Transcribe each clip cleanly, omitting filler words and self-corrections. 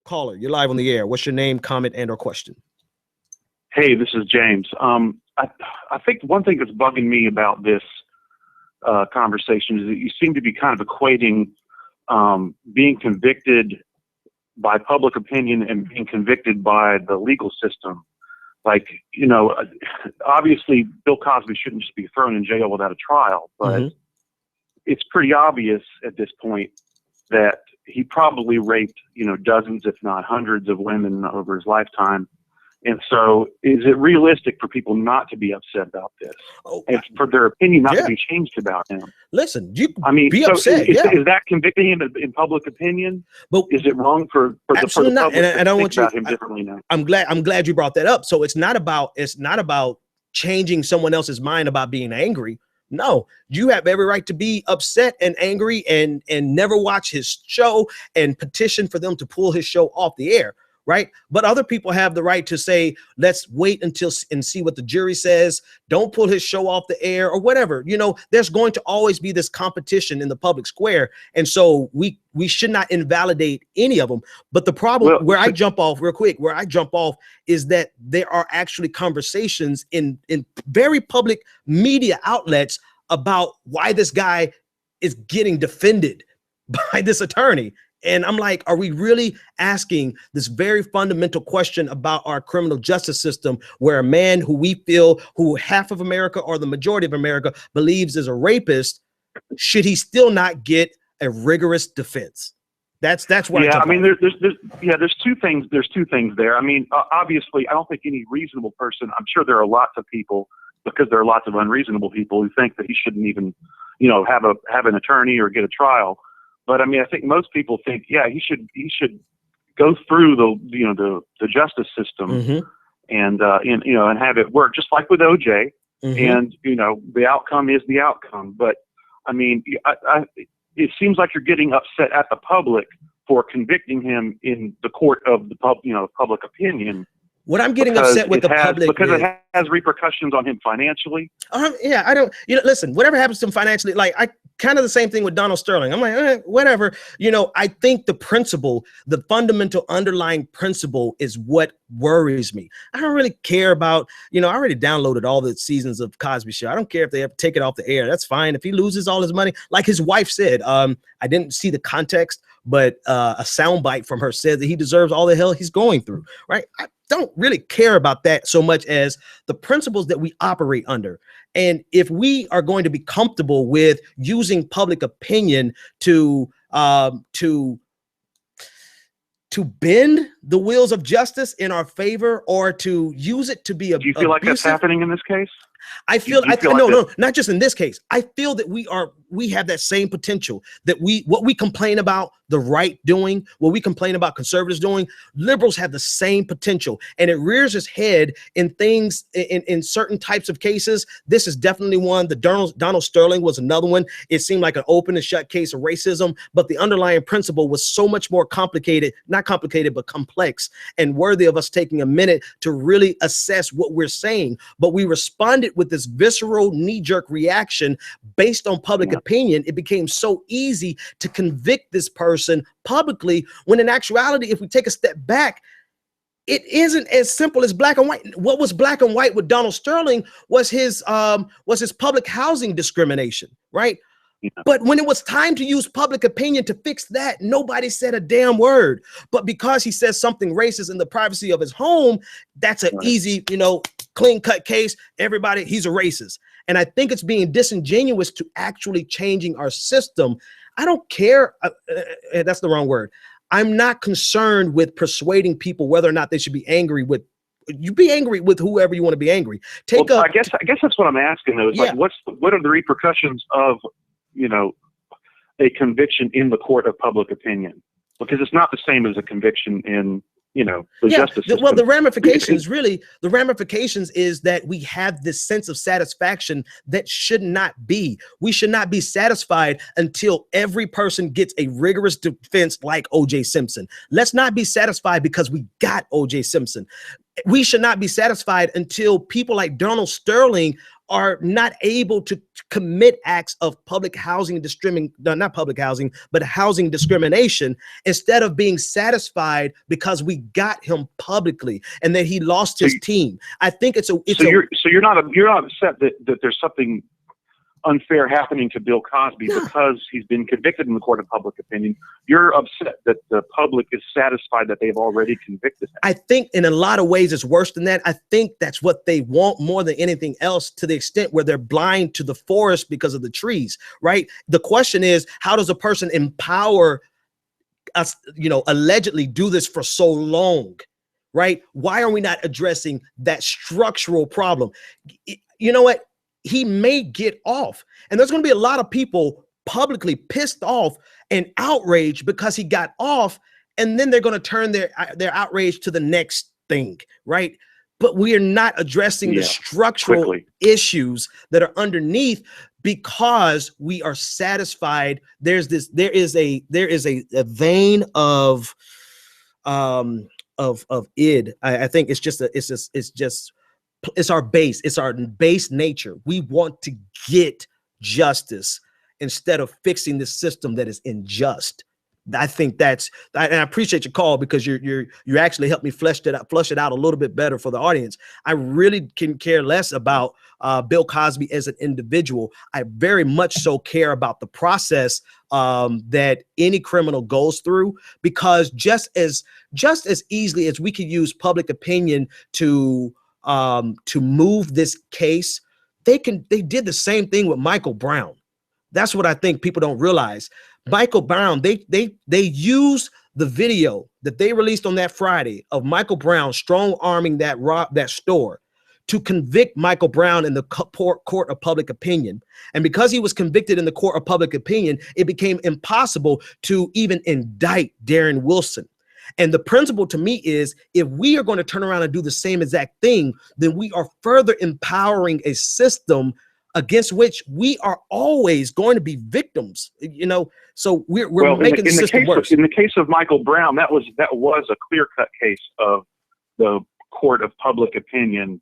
Caller, you're live on the air. What's your name, comment, and or question? Hey, this is James. I think one thing that's bugging me about this conversation is that you seem to be kind of equating being convicted by public opinion and being convicted by the legal system. Like, you know, obviously Bill Cosby shouldn't just be thrown in jail without a trial, but it's pretty obvious at this point that he probably raped, you know, dozens, if not hundreds of women over his lifetime. And so is it realistic for people not to be upset about this? And for their opinion not to be changed about him? Listen, you be upset. Is that convicting him in public opinion? But is it wrong for the public to think about him differently now? I'm glad you brought that up. So it's not about changing someone else's mind about being angry. No, you have every right to be upset and angry and never watch his show and petition for them to pull his show off the air. Right. But other people have the right to say, let's wait until and see what the jury says. Don't pull his show off the air or whatever. You know, there's going to always be this competition in the public square. And so we should not invalidate any of them. But the problem where I jump off is that there are actually conversations in very public media outlets about why this guy is getting defended by this attorney. And I'm like, are we really asking this very fundamental question about our criminal justice system, where a man who half of America or the majority of America believes is a rapist, should he still not get a rigorous defense? That's where there's two things. There's two things there. I mean, obviously, I don't think any reasonable person, I'm sure there are lots of people, because there are lots of unreasonable people who think that he shouldn't even, you know, have an attorney or get a trial. But I mean, I think most people think, yeah, he should go through the justice system and have it work, just like with OJ. And you know, the outcome is the outcome. But I mean, it seems like you're getting upset at the public for convicting him in the court of the public opinion. What I'm getting upset with the public because it has repercussions on him financially. Yeah, I don't. You know, listen. Whatever happens to him financially, like I kind of the same thing with Donald Sterling. I'm like, whatever. You know, I think the principle, the fundamental underlying principle, is what worries me. I don't really care about. You know, I already downloaded all the seasons of Cosby Show. I don't care if they ever take it off the air. That's fine. If he loses all his money, like his wife said, I didn't see the context, but a soundbite from her said that he deserves all the hell he's going through. Right. I don't really care about that so much as the principles that we operate under. And if we are going to be comfortable with using public opinion to bend the wheels of justice in our favor, or to use it to be do you feel like that's happening in this case? I feel no, not just in this case. I feel that we have that same potential, that what we complain about the right doing, what we complain about conservatives doing, liberals have the same potential, and it rears its head in things in certain types of cases. This is definitely one. The Donald Sterling was another one. It seemed like an open and shut case of racism, but the underlying principle was so much more complicated, not complicated, but complex, and worthy of us taking a minute to really assess what we're saying. But we responded with this visceral knee-jerk reaction based on public opinion. It became so easy to convict this person publicly, when in actuality, if we take a step back, it isn't as simple as black and white. What was black and white with Donald Sterling was his public housing discrimination, right? Yeah. But when it was time to use public opinion to fix that, nobody said a damn word. But because he says something racist in the privacy of his home, that's an easy, clean cut case. Everybody, he's a racist. And I think it's being disingenuous to actually changing our system. I don't care. That's the wrong word. I'm not concerned with persuading people whether or not they should be angry with. You be angry with whoever you want to be angry. I guess that's what I'm asking though. Is like, what are the repercussions of, a conviction in the court of public opinion? Because it's not the same as a conviction in, the justice system. Well, the ramifications is that we have this sense of satisfaction that should not be. We should not be satisfied until every person gets a rigorous defense like O.J. Simpson. Let's not be satisfied because we got O.J. Simpson. We should not be satisfied until people like Donald Sterling are not able to commit acts of public housing not public housing, but housing discrimination, instead of being satisfied because we got him publicly and that he lost his team. I think you're not upset that there's something unfair happening to Bill Cosby because he's been convicted in the court of public opinion. You're upset that the public is satisfied that they've already convicted him. I think in a lot of ways it's worse than that. I think that's what they want more than anything else, to the extent where they're blind to the forest because of the trees, right? The question is, how does a person empower us, allegedly do this for so long, right? Why are we not addressing that structural problem? You know what? He may get off, and there's going to be a lot of people publicly pissed off and outraged because he got off, and then they're going to turn their outrage to the next thing, right? But we are not addressing the structural issues that are underneath, because we are satisfied. There is a vein of id. I think it's our base nature. We want to get justice instead of fixing the system that is unjust. I think and I appreciate your call, because you actually helped me flush it out a little bit better for the audience. I really can care less about Bill Cosby as an individual. I very much so care about the process that any criminal goes through, because just as easily as we could use public opinion to move this case, they did the same thing with Michael Brown. That's what I think people don't realize. Michael Brown, they used the video that they released on that Friday of Michael Brown strong arming that store to convict Michael Brown in the court of public opinion. And because he was convicted in the court of public opinion, it became impossible to even indict Darren Wilson. And the principle to me is, if we are going to turn around and do the same exact thing, then we are further empowering a system against which we are always going to be victims. So we're making the system worse. In the case of Michael Brown, that was a clear-cut case of the court of public opinion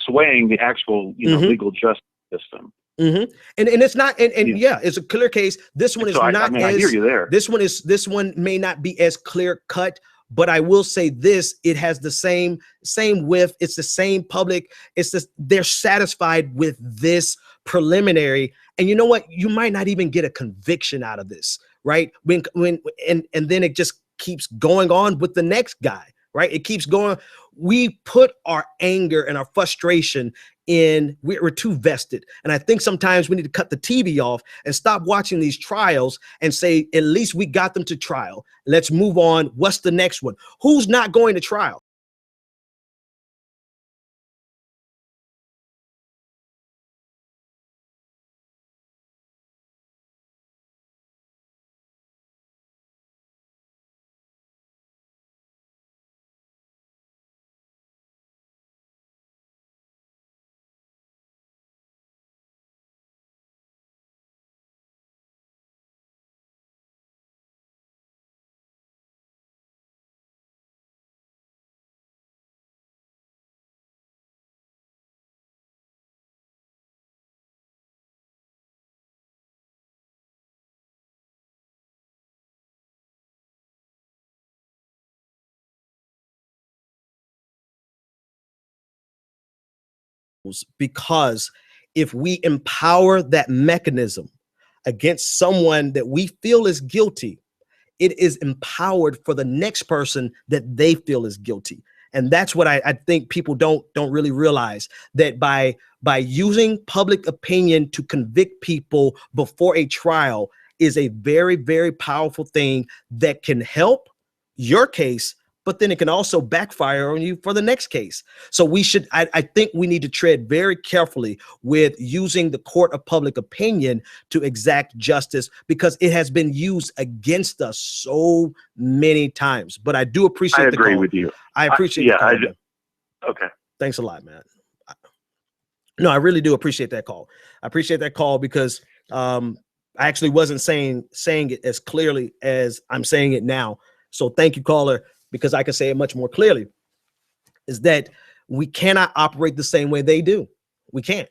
swaying the actual legal justice system. Mm-hmm. And it's not, it's a clear case. This one is not. I hear you there. This one may not be as clear cut, but I will say this: it has the same width. It's the same public. They're satisfied with this preliminary, and you know what? You might not even get a conviction out of this, right? And then it just keeps going on with the next guy, right? It keeps going. We put our anger and our frustration in, we're too vested. And I think sometimes we need to cut the TV off and stop watching these trials and say, at least we got them to trial. Let's move on. What's the next one? Who's not going to trial? Because if we empower that mechanism against someone that we feel is guilty, it is empowered for the next person that they feel is guilty. And that's what I think people don't really realize, that by using public opinion to convict people before a trial is a very, very powerful thing that can help your case, but then it can also backfire on you for the next case. So I think we need to tread very carefully with using the court of public opinion to exact justice, because it has been used against us so many times. But I do appreciate the call. I agree with you. I appreciate the call. Okay. Thanks a lot, man. No, I really do appreciate that call. I appreciate that call because I actually wasn't saying it as clearly as I'm saying it now. So thank you, caller, because I can say it much more clearly, is that we cannot operate the same way they do. We can't.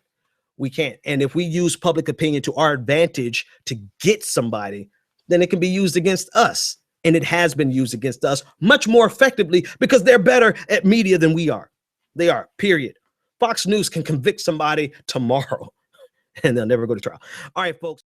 We can't. And if we use public opinion to our advantage to get somebody, then it can be used against us. And it has been used against us much more effectively because they're better at media than we are. They are, period. Fox News can convict somebody tomorrow and they'll never go to trial. All right, folks.